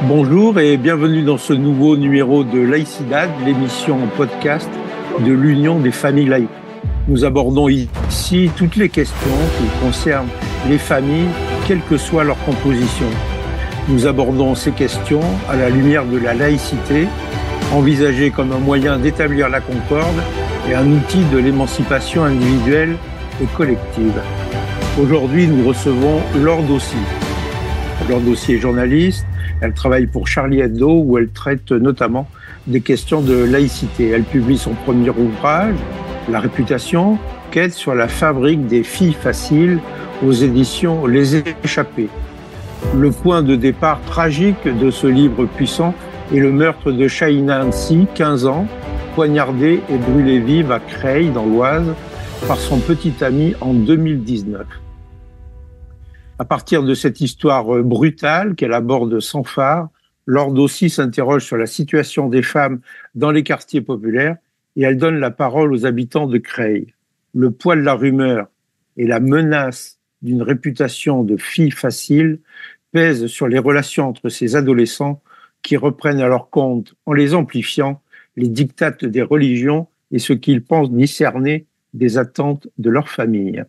Bonjour et bienvenue dans ce nouveau numéro de Laïcidad, l'émission en podcast de l'Union des familles laïques. Nous abordons ici toutes les questions qui concernent les familles, quelle que soit leur composition. Nous abordons ces questions à la lumière de la laïcité, envisagée comme un moyen d'établir la concorde et un outil de l'émancipation individuelle et collective. Aujourd'hui, nous recevons Laure Dossi. Laure Dossi est journaliste. Elle travaille pour Charlie Hebdo où elle traite notamment des questions de laïcité. Elle publie son premier ouvrage, La réputation, quête sur la fabrique des filles faciles aux éditions Les Échappés. Le point de départ tragique de ce livre puissant est le meurtre de Shaina Ansi, 15 ans, poignardée et brûlée vive à Creil, dans l'Oise, par son petit ami en 2019. À partir de cette histoire brutale qu'elle aborde sans phare, Laure Dossi s'interroge sur la situation des femmes dans les quartiers populaires et elle donne la parole aux habitants de Creil. Le poids de la rumeur et la menace d'une réputation de fille facile pèsent sur les relations entre ces adolescents qui reprennent à leur compte, en les amplifiant, les dictates des religions et ce qu'ils pensent discerner des attentes de leur famille.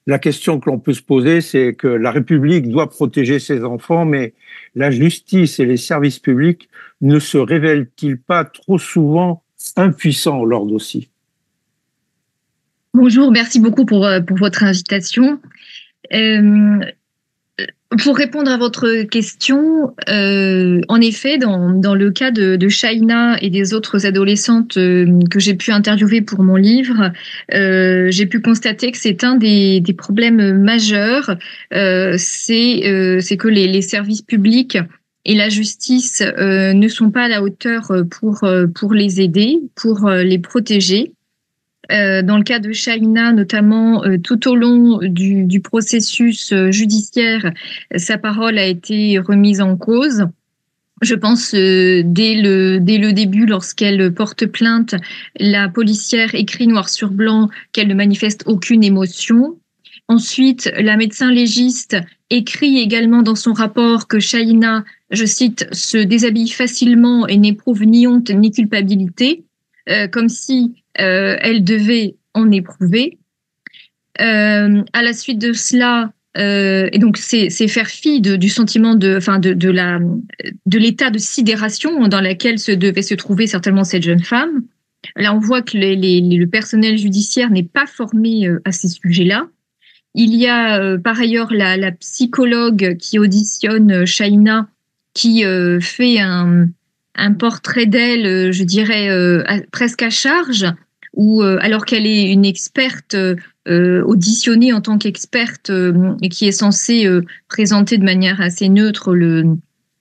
La question que l'on peut se poser, c'est que la République doit protéger ses enfants, mais la justice et les services publics ne se révèlent-ils pas trop souvent impuissants, Laure Dossi ? Bonjour, merci beaucoup pour votre invitation. Pour répondre à votre question, en effet, dans le cas de Shaina et des autres adolescentes que j'ai pu interviewer pour mon livre, j'ai pu constater que c'est un des problèmes majeurs, c'est que les services publics et la justice ne sont pas à la hauteur pour les aider, pour les protéger. Dans le cas de Shaina, notamment tout au long du processus judiciaire, sa parole a été remise en cause. Je pense dès le début, lorsqu'elle porte plainte, la policière écrit noir sur blanc qu'elle ne manifeste aucune émotion. Ensuite, la médecin légiste écrit également dans son rapport que Shaina, je cite, se déshabille facilement et n'éprouve ni honte ni culpabilité, comme si elle devait en éprouver. À la suite de cela, et donc c'est faire fi du sentiment de l'état de sidération dans lequel devait se trouver certainement cette jeune femme. Là, on voit que le personnel judiciaire n'est pas formé à ces sujets-là. Il y a par ailleurs la psychologue qui auditionne Shaina, qui fait un portrait d'elle, je dirais, presque à charge, où, alors qu'elle est une experte auditionnée en tant qu'experte et qui est censée présenter de manière assez neutre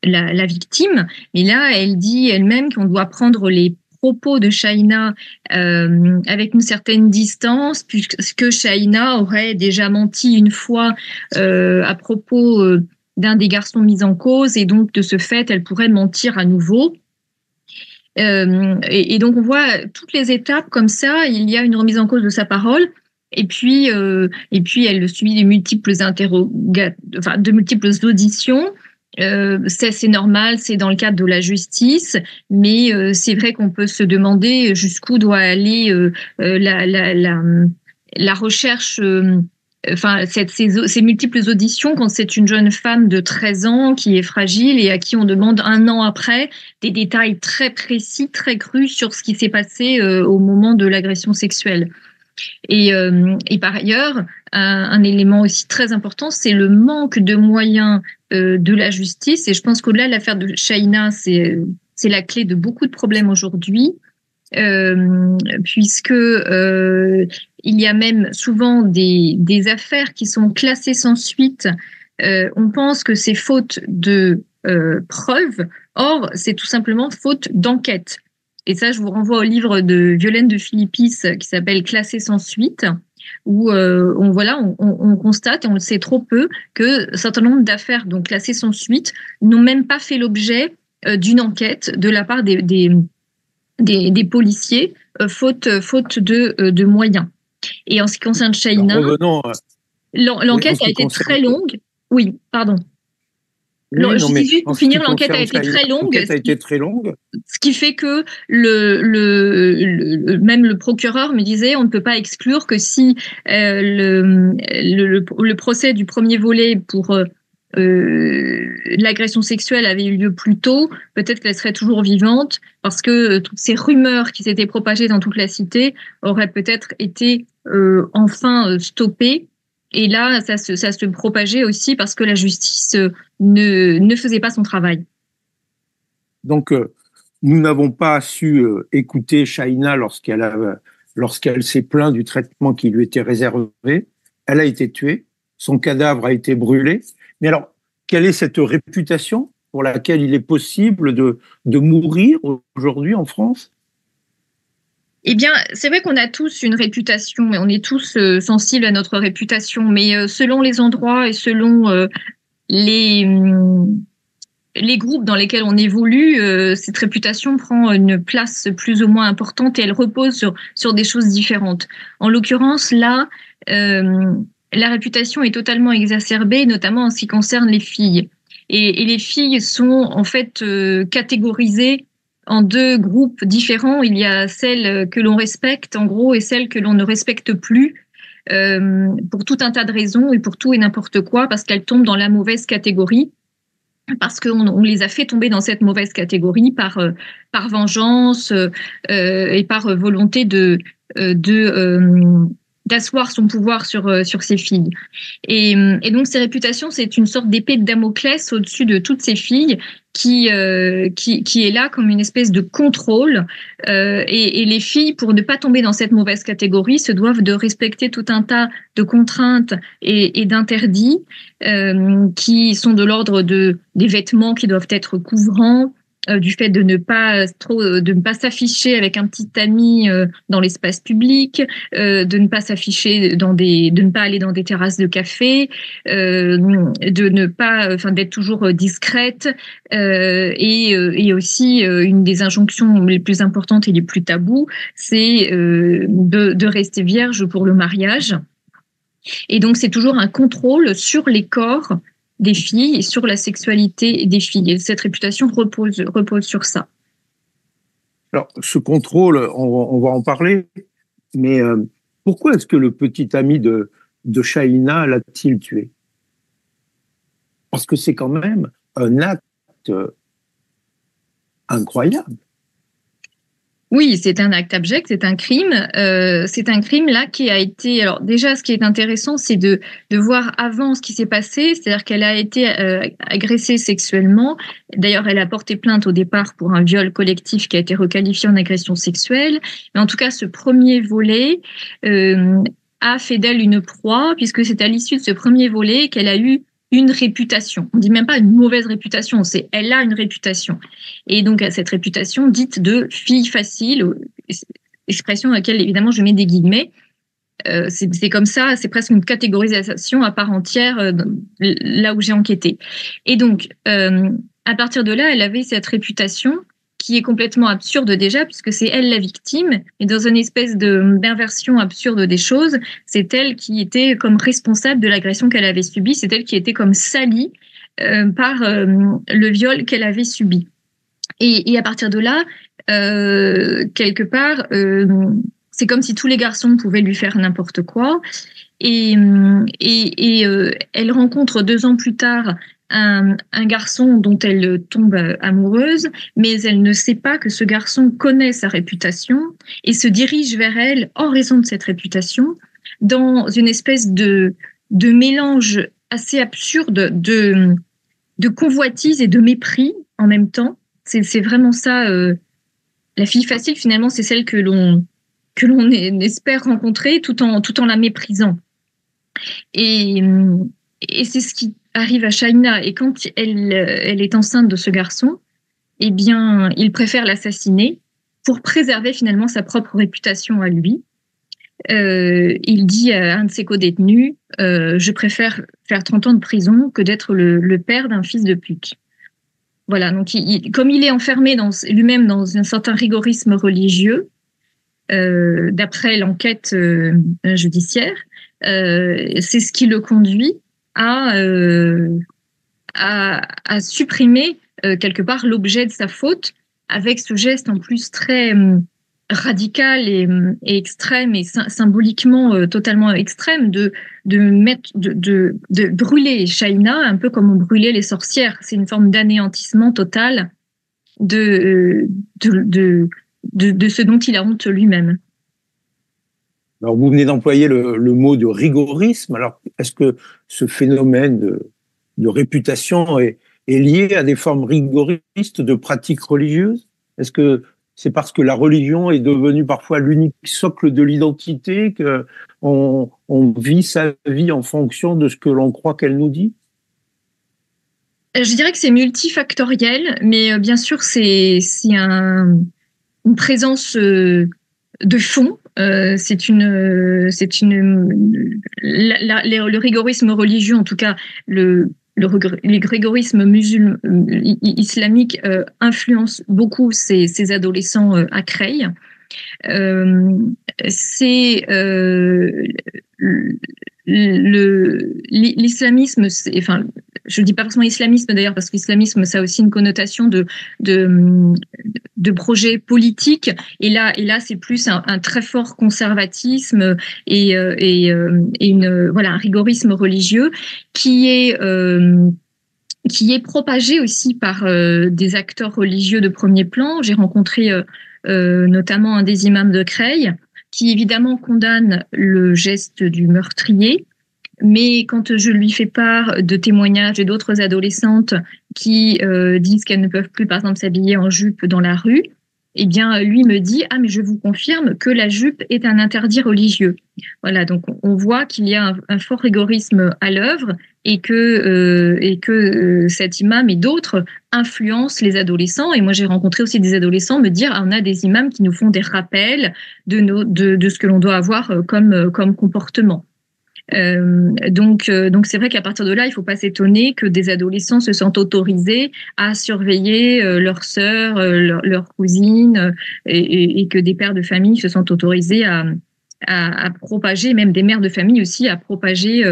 la victime. Mais là, elle dit elle-même qu'on doit prendre les propos de Shaina avec une certaine distance, puisque Shaina aurait déjà menti une fois à propos d'un des garçons mis en cause, et donc de ce fait, elle pourrait mentir à nouveau. Et donc on voit toutes les étapes comme ça. Il y a une remise en cause de sa parole, et puis elle subit de multiples auditions. C'est normal, c'est dans le cadre de la justice, mais c'est vrai qu'on peut se demander jusqu'où doit aller la recherche. Ces multiples auditions, quand c'est une jeune femme de 13 ans qui est fragile et à qui on demande un an après des détails très précis, très crus sur ce qui s'est passé au moment de l'agression sexuelle. Et par ailleurs, un élément aussi très important, c'est le manque de moyens de la justice. Et je pense qu'au-delà de l'affaire de Shaina, c'est la clé de beaucoup de problèmes aujourd'hui. Puisque il y a même souvent des affaires qui sont classées sans suite. On pense que c'est faute de preuves, or c'est tout simplement faute d'enquête. Et ça, je vous renvoie au livre de Violaine de Philippis qui s'appelle Classé sans suite, où on constate, et on le sait trop peu, que un certain nombre d'affaires donc classées sans suite n'ont même pas fait l'objet d'une enquête de la part des policiers, faute de moyens. Et en ce qui concerne Shaina, l'enquête a été très longue. Oui, pardon. Oui, non, Je mais dis juste en pour ce qui finir, l'enquête a concerne été China, très longue, l'enquête a été très longue. ce qui fait que même le procureur me disait on ne peut pas exclure que si le procès du premier volet pour l'agression sexuelle avait eu lieu plus tôt, peut-être qu'elle serait toujours vivante parce que toutes ces rumeurs qui s'étaient propagées dans toute la cité auraient peut-être été enfin stoppées. Et là, ça se propageait aussi parce que la justice ne faisait pas son travail. Donc, nous n'avons pas su écouter Shaina lorsqu'elle s'est plainte du traitement qui lui était réservé. Elle a été tuée, son cadavre a été brûlé. Mais alors, quelle est cette réputation pour laquelle il est possible de mourir aujourd'hui en France? Eh bien, c'est vrai qu'on a tous une réputation et on est tous sensibles à notre réputation, mais selon les endroits et selon les, hum, les groupes dans lesquels on évolue, cette réputation prend une place plus ou moins importante et elle repose sur des choses différentes. En l'occurrence, là, euh, la réputation est totalement exacerbée, notamment en ce qui concerne les filles. Et les filles sont en fait catégorisées en deux groupes différents. Il y a celles que l'on respecte, en gros, et celles que l'on ne respecte plus. Pour tout un tas de raisons et pour tout et n'importe quoi, parce qu'elles tombent dans la mauvaise catégorie parce qu'on les a fait tomber dans cette mauvaise catégorie par vengeance et par volonté d'asseoir son pouvoir sur ses filles. Et donc ces réputations, c'est une sorte d'épée de Damoclès au-dessus de toutes ces filles qui est là comme une espèce de contrôle. Et les filles, pour ne pas tomber dans cette mauvaise catégorie, se doivent de respecter tout un tas de contraintes et d'interdits qui sont de l'ordre des vêtements qui doivent être couvrants, du fait de ne pas s'afficher avec un petit ami dans l'espace public, de ne pas s'afficher de ne pas aller dans des terrasses de café, de ne pas, enfin d'être toujours discrète, et aussi une des injonctions les plus importantes et les plus tabous, c'est de rester vierge pour le mariage. Et donc, c'est toujours un contrôle sur les corps des filles et sur la sexualité des filles. Et cette réputation repose sur ça. Alors, ce contrôle, on va en parler, mais pourquoi est-ce que le petit ami de Shaina l'a-t-il tué? Parce que c'est quand même un acte incroyable. Oui, c'est un acte abject, c'est un crime. C'est un crime là qui a été. Alors déjà, ce qui est intéressant, c'est de voir avant ce qui s'est passé, c'est-à-dire qu'elle a été agressée sexuellement. D'ailleurs, elle a porté plainte au départ pour un viol collectif qui a été requalifié en agression sexuelle. Mais en tout cas, ce premier volet a fait d'elle une proie, puisque c'est à l'issue de ce premier volet qu'elle a eu une réputation. On dit même pas une mauvaise réputation, c'est elle a une réputation. Et donc à cette réputation dite de fille facile, expression à laquelle évidemment je mets des guillemets. C'est comme ça, c'est presque une catégorisation à part entière là où j'ai enquêté. Et donc à partir de là, elle avait cette réputation qui est complètement absurde déjà, puisque c'est elle la victime, et dans une espèce d'inversion absurde des choses, c'est elle qui était comme responsable de l'agression qu'elle avait subie, c'est elle qui était comme salie par le viol qu'elle avait subi. Et à partir de là, quelque part, c'est comme si tous les garçons pouvaient lui faire n'importe quoi, et elle rencontre 2 ans plus tard un garçon dont elle tombe amoureuse, mais elle ne sait pas que ce garçon connaît sa réputation et se dirige vers elle en raison de cette réputation dans une espèce de mélange assez absurde de convoitise et de mépris en même temps. C'est vraiment ça. La fille facile, finalement, c'est celle que l'on espère rencontrer tout en la méprisant. Et c'est ce qui arrive à Shaina. Et quand elle est enceinte de ce garçon, eh bien, il préfère l'assassiner pour préserver finalement sa propre réputation à lui. Il dit à un de ses co-détenus, je préfère faire 30 ans de prison que d'être le père d'un fils de pute. Voilà, donc comme il est enfermé lui-même dans un certain rigorisme religieux, d'après l'enquête judiciaire, c'est ce qui le conduit à à supprimer quelque part l'objet de sa faute avec ce geste en plus très radical et extrême et symboliquement totalement extrême de brûler Shaina un peu comme on brûlait les sorcières. C'est une forme d'anéantissement total de ce dont il a honte lui-même. Alors, vous venez d'employer le mot de rigorisme. Alors, est-ce que ce phénomène de réputation est lié à des formes rigoristes de pratiques religieuses? Est-ce que c'est parce que la religion est devenue parfois l'unique socle de l'identité qu'on vit sa vie en fonction de ce que l'on croit qu'elle nous dit? Je dirais que c'est multifactoriel, mais bien sûr, c'est une présence de fond. Le rigorisme religieux, en tout cas le rigorisme islamique influence beaucoup ces adolescents à Creil. C'est l'islamisme, enfin, je ne dis pas forcément islamisme d'ailleurs, parce que l'islamisme, ça a aussi une connotation de projet politique. Et là, c'est plus un très fort conservatisme et un rigorisme religieux qui est propagé aussi par des acteurs religieux de premier plan. J'ai rencontré notamment un des imams de Creil, qui évidemment condamne le geste du meurtrier, mais quand je lui fais part de témoignages et d'autres adolescentes qui disent qu'elles ne peuvent plus, par exemple, s'habiller en jupe dans la rue, eh bien, lui me dit « Ah, mais je vous confirme que la jupe est un interdit religieux. » Voilà, donc on voit qu'il y a un fort rigorisme à l'œuvre et que cet imam et d'autres influencent les adolescents. Et moi, j'ai rencontré aussi des adolescents me dire « Ah, on a des imams qui nous font des rappels de ce que l'on doit avoir comme comportement. » Donc c'est vrai qu'à partir de là, il ne faut pas s'étonner que des adolescents se sentent autorisés à surveiller leurs sœurs, leurs cousines, et que des pères de famille se sentent autorisés à propager, même des mères de famille aussi, à propager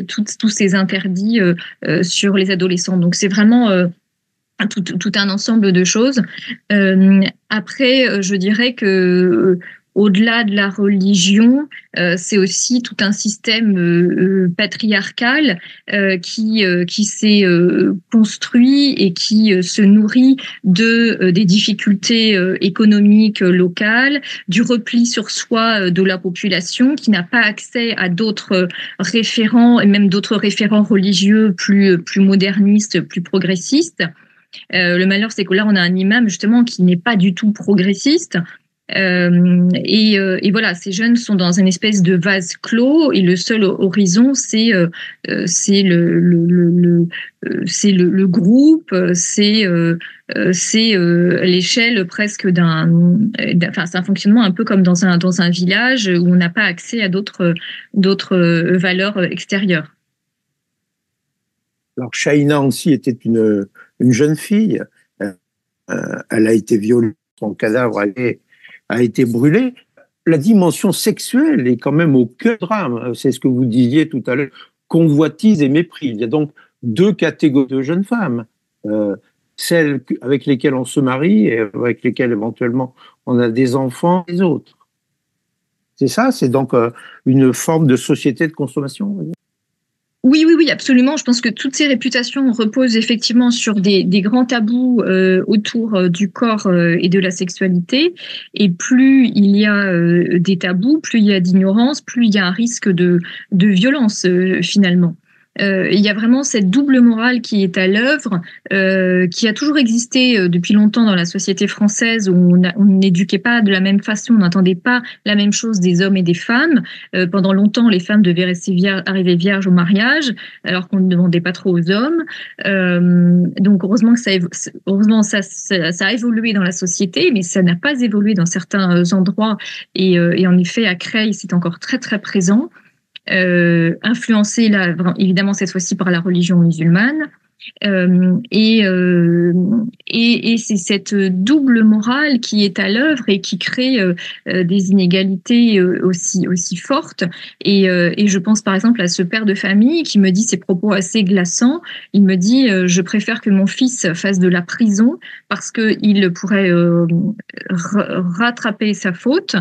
tous ces interdits sur les adolescents. Donc c'est vraiment tout un ensemble de choses. Après, je dirais que au-delà de la religion, c'est aussi tout un système patriarcal qui s'est construit et qui se nourrit des difficultés économiques locales, du repli sur soi de la population qui n'a pas accès à d'autres référents et même d'autres référents religieux plus modernistes, plus progressistes. Le malheur, c'est que là, on a un imam justement qui n'est pas du tout progressiste. Et voilà, ces jeunes sont dans une espèce de vase clos et le seul horizon, c'est le groupe, c'est l'échelle presque enfin, c'est un fonctionnement un peu comme dans un village où on n'a pas accès à d'autres valeurs extérieures. Alors, Shaina aussi était une jeune fille. Elle a été violée, son cadavre a été brûlé. La dimension sexuelle est quand même au cœur du drame. C'est ce que vous disiez tout à l'heure, convoitise et mépris. Il y a donc deux catégories de jeunes femmes. Celles avec lesquelles on se marie et avec lesquelles éventuellement on a des enfants, et les autres. C'est ça, c'est donc une forme de société de consommation. Oui, absolument. Je pense que toutes ces réputations reposent effectivement sur des grands tabous autour du corps et de la sexualité. Et plus il y a des tabous, plus il y a d'ignorance, plus il y a un risque de violence finalement. Il y a vraiment cette double morale qui est à l'œuvre, qui a toujours existé depuis longtemps dans la société française, où on n'éduquait pas de la même façon, on n'entendait pas la même chose des hommes et des femmes. Pendant longtemps, les femmes devaient rester arriver vierges au mariage, alors qu'on ne demandait pas trop aux hommes. Donc heureusement que ça a évolué dans la société, mais ça n'a pas évolué dans certains endroits. Et en effet, à Creil, c'est encore très très présent. Influencé là, évidemment cette fois-ci par la religion musulmane. Et c'est cette double morale qui est à l'œuvre et qui crée des inégalités aussi fortes. Et je pense par exemple à ce père de famille qui me dit ces propos assez glaçants. Il me dit je préfère que mon fils fasse de la prison parce qu'il pourrait rattraper sa faute.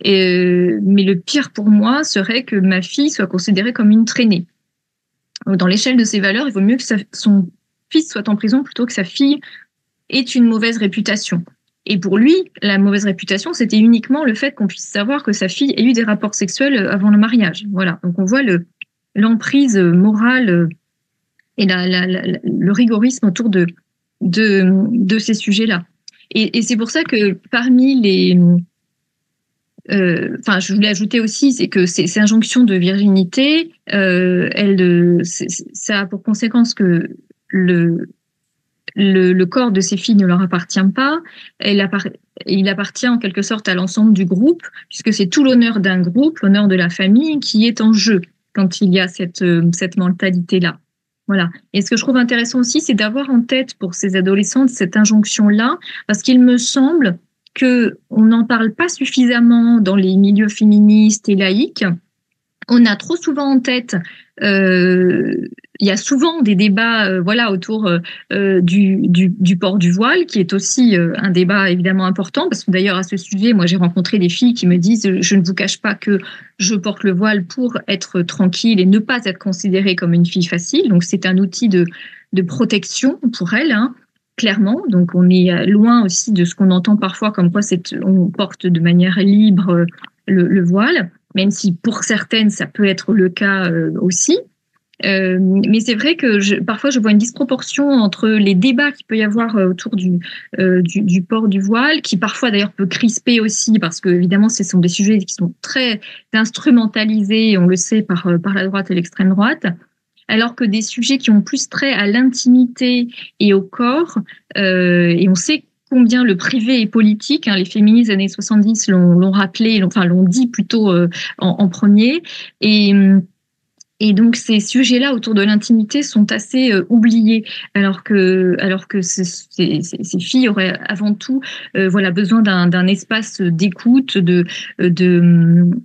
Mais le pire pour moi serait que ma fille soit considérée comme une traînée. Dans l'échelle de ses valeurs, il vaut mieux que son fils soit en prison plutôt que sa fille ait une mauvaise réputation. Et pour lui, la mauvaise réputation, c'était uniquement le fait qu'on puisse savoir que sa fille ait eu des rapports sexuels avant le mariage. Voilà. Donc on voit l'emprise morale et le rigorisme autour de ces sujets-là. Et c'est pour ça que parmi les... je voulais ajouter aussi, c'est que ces injonctions de virginité, ça a pour conséquence que le corps de ces filles ne leur appartient pas. Il appartient en quelque sorte à l'ensemble du groupe, puisque c'est tout l'honneur d'un groupe, l'honneur de la famille qui est en jeu quand il y a cette mentalité-là. Voilà. Et ce que je trouve intéressant aussi, c'est d'avoir en tête pour ces adolescentes cette injonction-là, parce qu'il me semble qu'on n'en parle pas suffisamment dans les milieux féministes et laïques. On a trop souvent en tête, il y a souvent des débats autour du port du voile, qui est aussi un débat évidemment important, parce que d'ailleurs à ce sujet, moi j'ai rencontré des filles qui me disent « je ne vous cache pas que je porte le voile pour être tranquille et ne pas être considérée comme une fille facile ». Donc c'est un outil de protection pour elles, hein. Clairement, donc on est loin aussi de ce qu'on entend parfois comme quoi on porte de manière libre le voile, même si pour certaines ça peut être le cas aussi. Mais c'est vrai que parfois je vois une disproportion entre les débats qu'il peut y avoir autour du port du voile, qui parfois d'ailleurs peut crisper aussi, parce que évidemment ce sont des sujets qui sont très instrumentalisés, on le sait, par la droite et l'extrême droite, alors que des sujets qui ont plus trait à l'intimité et au corps, et on sait combien le privé est politique, hein, les féministes des années 70 l'ont rappelé, l'ont dit plutôt en premier, et donc ces sujets-là autour de l'intimité sont assez oubliés, alors que ces filles auraient avant tout besoin d'un espace d'écoute,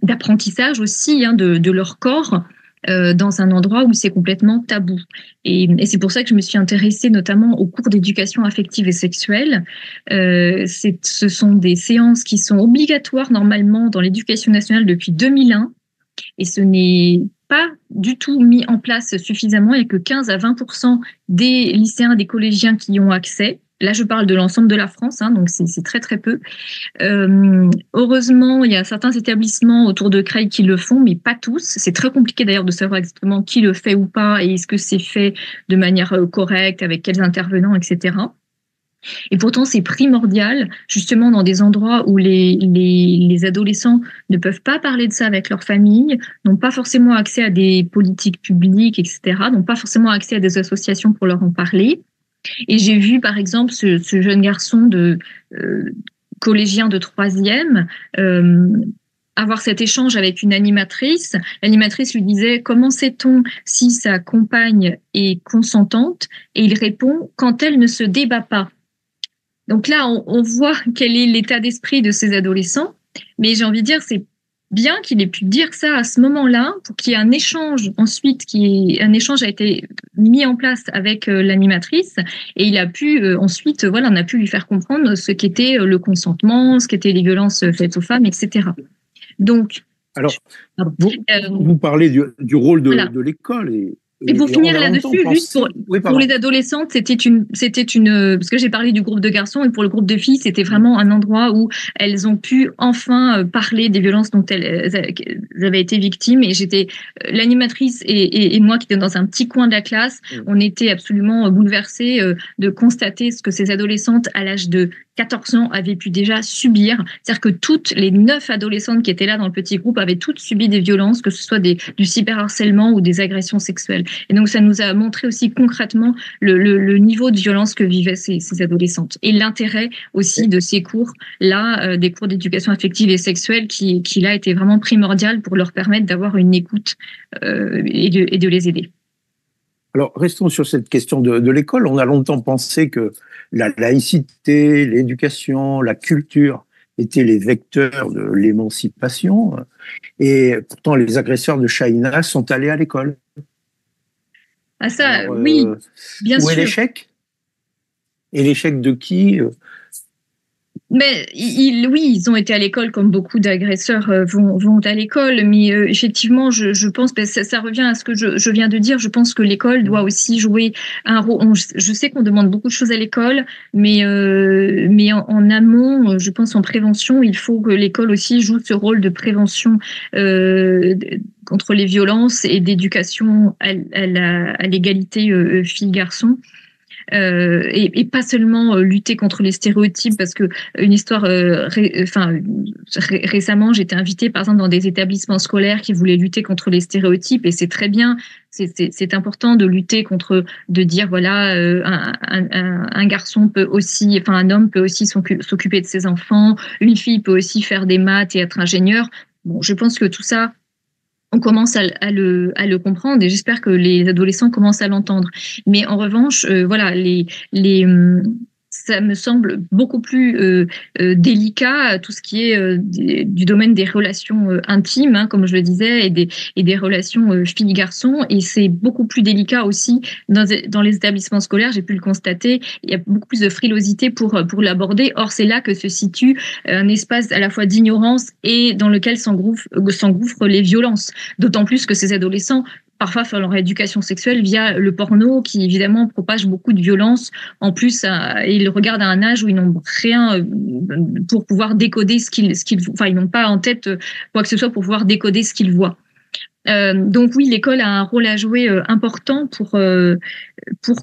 d'apprentissage aussi, hein, de leur corps, dans un endroit où c'est complètement tabou. Et c'est pour ça que je me suis intéressée notamment aux cours d'éducation affective et sexuelle. Ce sont des séances qui sont obligatoires normalement dans l'éducation nationale depuis 2001, et ce n'est pas du tout mis en place suffisamment. Il n'y a que 15 à 20% des lycéens, des collégiens qui y ont accès. Là, je parle de l'ensemble de la France, hein, donc c'est très très peu. Heureusement, il y a certains établissements autour de Creil qui le font, mais pas tous. C'est très compliqué d'ailleurs de savoir exactement qui le fait ou pas, et est-ce que c'est fait de manière correcte, avec quels intervenants, etc. Et pourtant, c'est primordial, justement, dans des endroits où les adolescents ne peuvent pas parler de ça avec leur famille, n'ont pas forcément accès à des politiques publiques, etc., n'ont pas forcément accès à des associations pour leur en parler. Et j'ai vu, par exemple, ce jeune garçon collégien de 3e avoir cet échange avec une animatrice. L'animatrice lui disait « Comment sait-on si sa compagne est consentante ?» Et il répond « Quand elle ne se débat pas ». Donc là, on voit quel est l'état d'esprit de ces adolescents. Mais j'ai envie de dire, c'est bien qu'il ait pu dire ça à ce moment-là, pour qu'il y ait un échange ensuite, un échange a été mis en place avec l'animatrice, et il a pu ensuite, on a pu lui faire comprendre ce qu'était le consentement, ce qu'étaient les violences faites aux femmes, etc. Donc, alors, vous parlez du rôle de l'école et pour finir là-dessus, juste pour les adolescentes, c'était une, parce que j'ai parlé du groupe de garçons, et pour le groupe de filles, c'était vraiment un endroit où elles ont pu enfin parler des violences dont elles avaient été victimes. Et j'étais l'animatrice et moi qui étions dans un petit coin de la classe, on était absolument bouleversés de constater ce que ces adolescentes à l'âge de 14 ans avaient pu déjà subir. C'est-à-dire que toutes les 9 adolescentes qui étaient là dans le petit groupe avaient toutes subi des violences, que ce soit du cyberharcèlement ou des agressions sexuelles. Et donc, ça nous a montré aussi concrètement le niveau de violence que vivaient ces adolescentes. Et l'intérêt aussi de ces cours-là, des cours d'éducation affective et sexuelle, qui là, étaient vraiment primordial pour leur permettre d'avoir une écoute et de les aider. Alors, restons sur cette question de l'école. On a longtemps pensé que la laïcité, l'éducation, la culture étaient les vecteurs de l'émancipation. Et pourtant, les agresseurs de Shaina sont allés à l'école. Ah ça, Alors, oui, bien où est sûr. l'échec? Et l'échec de qui? Mais oui, ils ont été à l'école comme beaucoup d'agresseurs vont à l'école, mais effectivement, je pense, ben, ça revient à ce que je viens de dire. Je pense que l'école doit aussi jouer un rôle. Je sais qu'on demande beaucoup de choses à l'école, mais en amont, je pense en prévention, il faut que l'école aussi joue ce rôle de prévention contre les violences et d'éducation à l'égalité filles-garçons. Et pas seulement lutter contre les stéréotypes, parce que une histoire, récemment, j'étais invitée par exemple dans des établissements scolaires qui voulaient lutter contre les stéréotypes, et c'est très bien, c'est important de lutter contre, de dire voilà, un garçon peut aussi, enfin un homme peut aussi s'occuper de ses enfants, une fille peut aussi faire des maths et être ingénieur. Bon, je pense que tout ça, on commence à le comprendre, et j'espère que les adolescents commencent à l'entendre. Mais en revanche, voilà, ça me semble beaucoup plus délicat, tout ce qui est du domaine des relations intimes, hein, comme je le disais, et des relations filles-garçons. Et c'est beaucoup plus délicat aussi dans les établissements scolaires, j'ai pu le constater. Il y a beaucoup plus de frilosité pour l'aborder. Or, c'est là que se situe un espace à la fois d'ignorance et dans lequel s'engouffrent les violences. D'autant plus que ces adolescents parfois font leur éducation sexuelle via le porno, qui évidemment propage beaucoup de violence. En plus, ils regardent à un âge où ils n'ont rien pour pouvoir décoder enfin, ils n'ont pas en tête quoi que ce soit pour pouvoir décoder ce qu'ils voient. Donc oui, l'école a un rôle à jouer important pour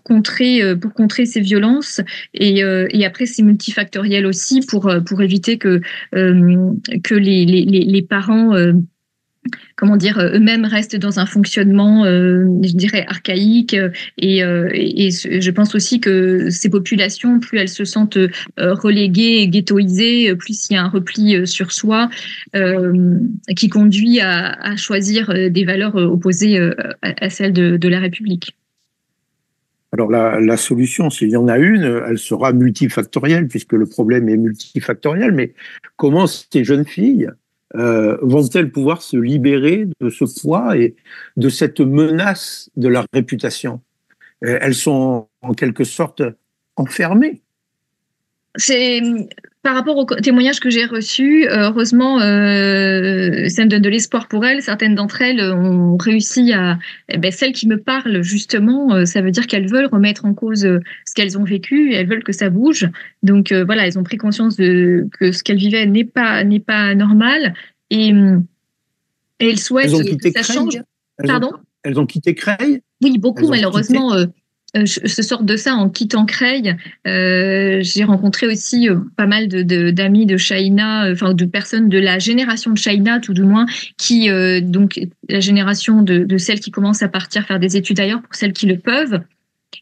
contrer ces violences, et après c'est multifactoriel aussi pour éviter que les parents comment dire, eux-mêmes restent dans un fonctionnement, je dirais, archaïque. Et je pense aussi que ces populations, plus elles se sentent reléguées, ghettoisées, plus il y a un repli sur soi qui conduit à choisir des valeurs opposées à celles de la République. Alors la solution, s'il y en a une, elle sera multifactorielle, puisque le problème est multifactoriel. Mais comment ces jeunes filles vont-elles pouvoir se libérer de ce poids et de cette menace de leur réputation? Elles sont en quelque sorte enfermées. C'est par rapport aux témoignages que j'ai reçus, heureusement, ça me donne de l'espoir pour elles. Certaines d'entre elles ont réussi à, celles qui me parlent justement, ça veut dire qu'elles veulent remettre en cause ce qu'elles ont vécu, elles veulent que ça bouge. Donc voilà, elles ont pris conscience que ce qu'elles vivaient n'est pas normal, et elles souhaitent que ça change. Pardon ? Elles ont quitté Creil ? Oui, beaucoup malheureusement. Je sors de ça en quittant Creil. J'ai rencontré aussi pas mal d'amis de Shaina, enfin de personnes de la génération de Shaina, tout du moins, qui donc la génération de celles qui commencent à partir faire des études ailleurs pour celles qui le peuvent,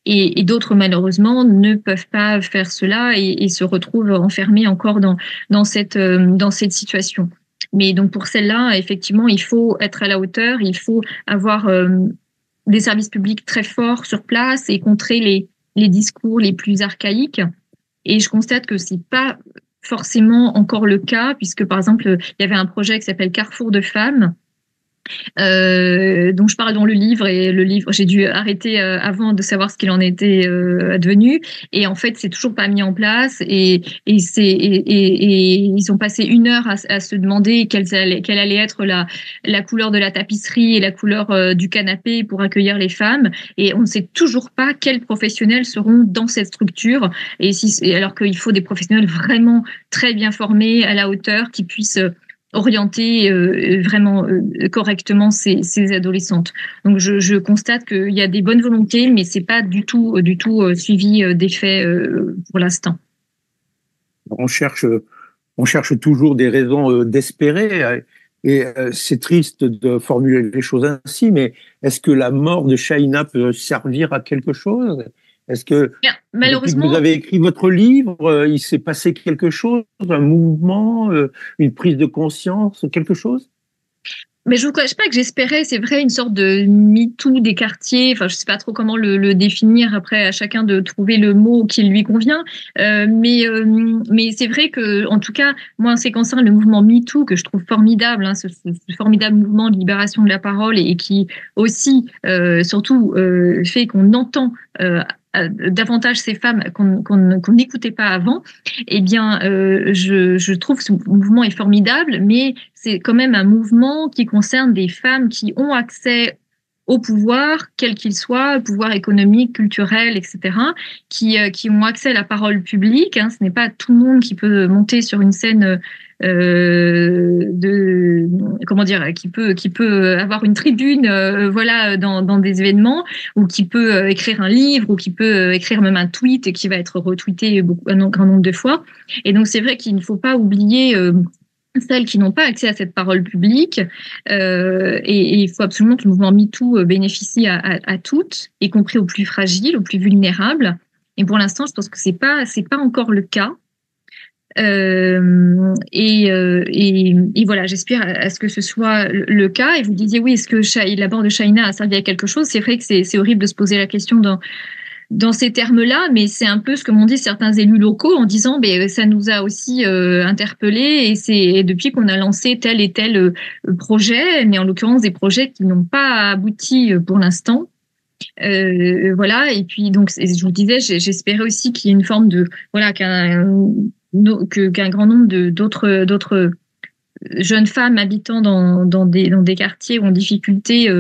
et d'autres malheureusement ne peuvent pas faire cela et se retrouvent enfermées encore dans cette situation. Mais donc pour celles-là, effectivement, il faut être à la hauteur, il faut avoir des services publics très forts sur place et contrer les discours les plus archaïques. Et je constate que c'est pas forcément encore le cas, puisque par exemple, il y avait un projet qui s'appelle Carrefour de femmes, dont je parle dans le livre, et le livre, j'ai dû arrêter avant de savoir ce qu'il en était advenu, et en fait c'est toujours pas mis en place, et ils ont passé 1 heure à se demander quelle allait être la couleur de la tapisserie et la couleur du canapé pour accueillir les femmes, et on ne sait toujours pas quels professionnels seront dans cette structure, alors qu'il faut des professionnels vraiment très bien formés, à la hauteur, qui puissent orienter vraiment correctement ces adolescentes. Donc je constate qu'il y a des bonnes volontés, mais c'est pas du tout suivi d'effet pour l'instant. On cherche toujours des raisons d'espérer, et c'est triste de formuler les choses ainsi, mais est-ce que la mort de Shaina peut servir à quelque chose? Est-ce que, depuis que vous avez écrit votre livre, il s'est passé quelque chose, un mouvement, une prise de conscience, quelque chose? Mais je vous cache pas que j'espérais, c'est vrai, une sorte de MeToo des quartiers. Enfin, je sais pas trop comment le définir. Après, à chacun de trouver le mot qui lui convient. Mais c'est vrai que, en tout cas, moi, en ce qui concerne le mouvement MeToo, que je trouve formidable, hein, ce formidable mouvement de libération de la parole et qui aussi, surtout, fait qu'on entend davantage ces femmes qu'on n'écoutait pas avant, eh bien, je trouve que ce mouvement est formidable, mais c'est quand même un mouvement qui concerne des femmes qui ont accès au pouvoir, quel qu'il soit, pouvoir économique, culturel, etc., qui ont accès à la parole publique. Hein. Ce n'est pas tout le monde qui peut monter sur une scène comment dire, qui peut avoir une tribune, voilà, dans des événements, ou qui peut écrire un livre, ou qui peut écrire même un tweet et qui va être retweeté un grand nombre de fois. Et donc c'est vrai qu'il ne faut pas oublier celles qui n'ont pas accès à cette parole publique, et il faut absolument que le mouvement MeToo bénéficie à toutes, y compris aux plus fragiles, aux plus vulnérables. Et pour l'instant, je pense que c'est pas encore le cas. Et voilà, j'espère à ce que ce soit le cas. Et vous disiez, oui, est-ce que la mort de Shaina a servi à quelque chose? C'est vrai que c'est horrible de se poser la question dans ces termes-là, mais c'est un peu ce que m'ont dit certains élus locaux en disant, ça nous a aussi interpellés, et c'est depuis qu'on a lancé tel et tel projet, mais en l'occurrence des projets qui n'ont pas abouti pour l'instant. Voilà, et puis donc je vous disais, j'espérais aussi qu'il y ait une forme de voilà qu'un grand nombre d'autres jeunes femmes habitant dans des quartiers ou en difficulté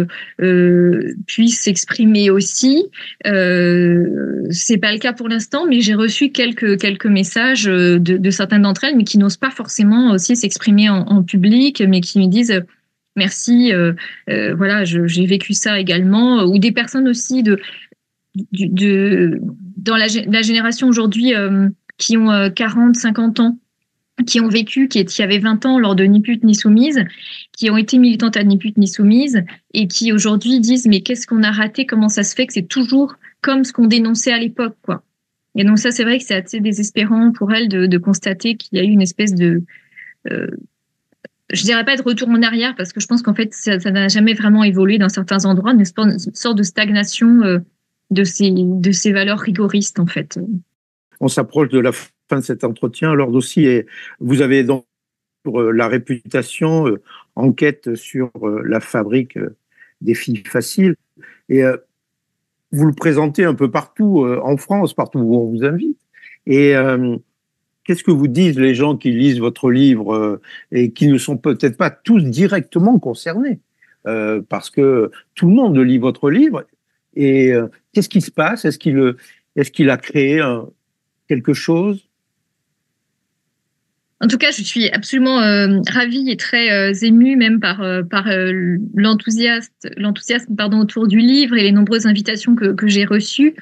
puissent s'exprimer aussi. C'est pas le cas pour l'instant, mais j'ai reçu quelques messages de certaines d'entre elles, mais qui n'osent pas forcément aussi s'exprimer en public, mais qui me disent merci, voilà, j'ai vécu ça également, ou des personnes aussi dans la génération aujourd'hui qui ont 40, 50 ans, qui ont vécu, qui avaient 20 ans lors de Ni pute ni soumise, qui ont été militantes à Ni pute ni soumise, et qui aujourd'hui disent mais qu'est-ce qu'on a raté, comment ça se fait que c'est toujours comme ce qu'on dénonçait à l'époque, quoi. Et donc ça, c'est vrai que c'est assez désespérant pour elles de constater qu'il y a eu une espèce de je dirais pas de retour en arrière, parce que je pense qu'en fait ça n'a jamais vraiment évolué dans certains endroits, mais une sorte de stagnation de ces valeurs rigoristes, en fait. On s'approche de la fin de cet entretien. Alors aussi, vous avez donc la réputation, enquête sur la fabrique des filles faciles, et vous le présentez un peu partout en France, partout où on vous invite. Et qu'est-ce que vous disent les gens qui lisent votre livre et qui ne sont peut-être pas tous directement concernés, parce que tout le monde lit votre livre. Et qu'est-ce qui se passe? Est-ce qu'il a créé quelque chose? En tout cas, je suis absolument ravie et très émue même par l'enthousiasme autour du livre et les nombreuses invitations que j'ai reçues.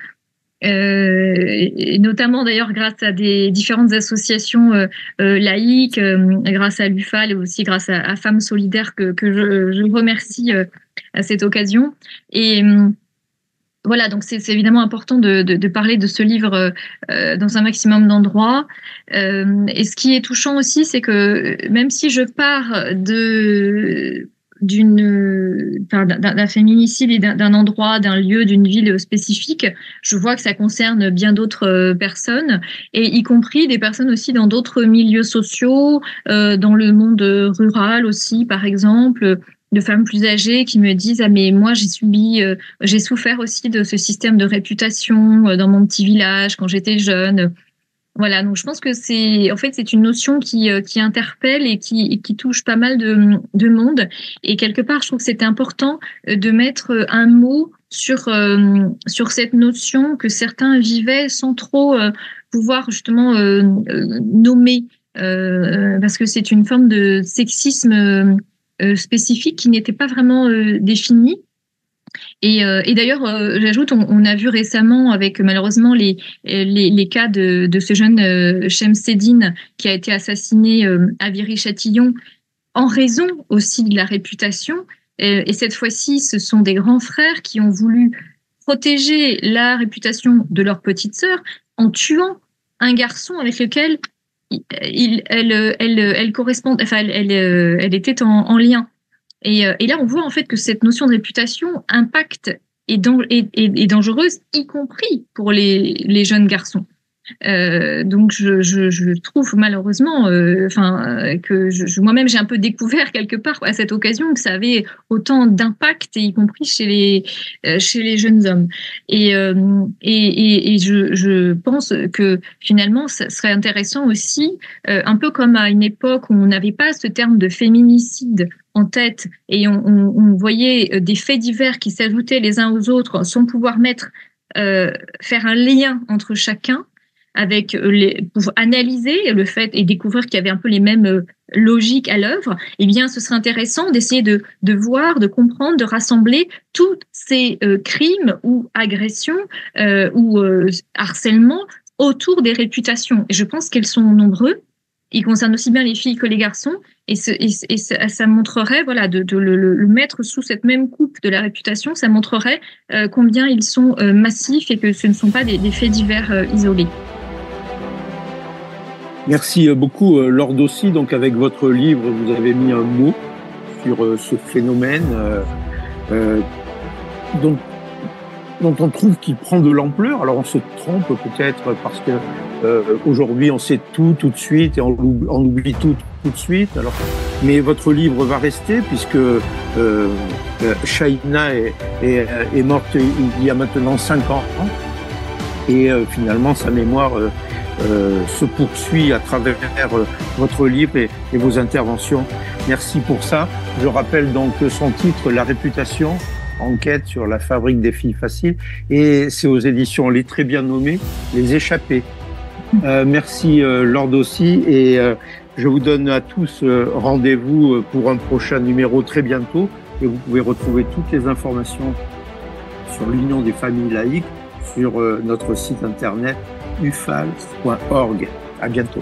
Et notamment d'ailleurs grâce à des différentes associations laïques, grâce à l'UFAL et aussi grâce à Femmes Solidaires que je remercie à cette occasion. Et voilà, donc c'est évidemment important de parler de ce livre dans un maximum d'endroits. Et ce qui est touchant aussi, c'est que même si je pars d'un féminicide et d'un endroit, d'un lieu, d'une ville spécifique, je vois que ça concerne bien d'autres personnes, et y compris des personnes aussi dans d'autres milieux sociaux, dans le monde rural aussi, par exemple, de femmes plus âgées qui me disent ah mais moi j'ai souffert aussi de ce système de réputation dans mon petit village quand j'étais jeune. Voilà, donc je pense que c'est une notion qui interpelle et qui touche pas mal de monde. Et quelque part, je trouve que c'est important de mettre un mot sur cette notion que certains vivaient sans trop pouvoir justement nommer, parce que c'est une forme de sexisme spécifique qui n'était pas vraiment définie. Et d'ailleurs, j'ajoute, on a vu récemment avec malheureusement les cas de ce jeune Shemseddine qui a été assassiné à Viry-Châtillon en raison aussi de la réputation. Et cette fois-ci, ce sont des grands frères qui ont voulu protéger la réputation de leur petite sœur en tuant un garçon avec lequel elle correspond, enfin elle était en lien. Et là, on voit en fait que cette notion de réputation impacte et dangereuse, y compris pour les jeunes garçons. Donc je trouve malheureusement, que moi-même j'ai un peu découvert quelque part à cette occasion que ça avait autant d'impact, y compris chez les jeunes hommes. Et je pense que finalement ça serait intéressant aussi, un peu comme à une époque où on n'avait pas ce terme de féminicide en tête et on voyait des faits divers qui s'ajoutaient les uns aux autres sans pouvoir faire un lien entre chacun, pour analyser le fait et découvrir qu'il y avait un peu les mêmes logiques à l'œuvre. Eh bien, ce serait intéressant d'essayer de voir, de comprendre, de rassembler tous ces crimes ou agressions ou harcèlements autour des réputations. Et je pense qu'elles sont nombreux. Ils concernent aussi bien les filles que les garçons. Et ça montrerait, voilà, de le mettre sous cette même coupe de la réputation, ça montrerait combien ils sont massifs et que ce ne sont pas des faits divers isolés. Merci beaucoup, Laure Dossi. Donc, avec votre livre, vous avez mis un mot sur ce phénomène dont on trouve qu'il prend de l'ampleur. Alors, on se trompe peut-être parce que aujourd'hui, on sait tout de suite et on oublie tout de suite. Alors, mais votre livre va rester puisque Shaina est morte il y a maintenant 5 ans et finalement, sa mémoire se poursuit à travers votre livre et vos interventions. Merci pour ça. Je rappelle donc son titre, La réputation, enquête sur la fabrique des filles faciles, et c'est aux éditions Les Très Bien Nommés, Les Échappés. Merci Laure Dossi, et je vous donne à tous rendez-vous pour un prochain numéro très bientôt, et vous pouvez retrouver toutes les informations sur l'Union des familles laïques sur notre site internet ufal.org. À bientôt.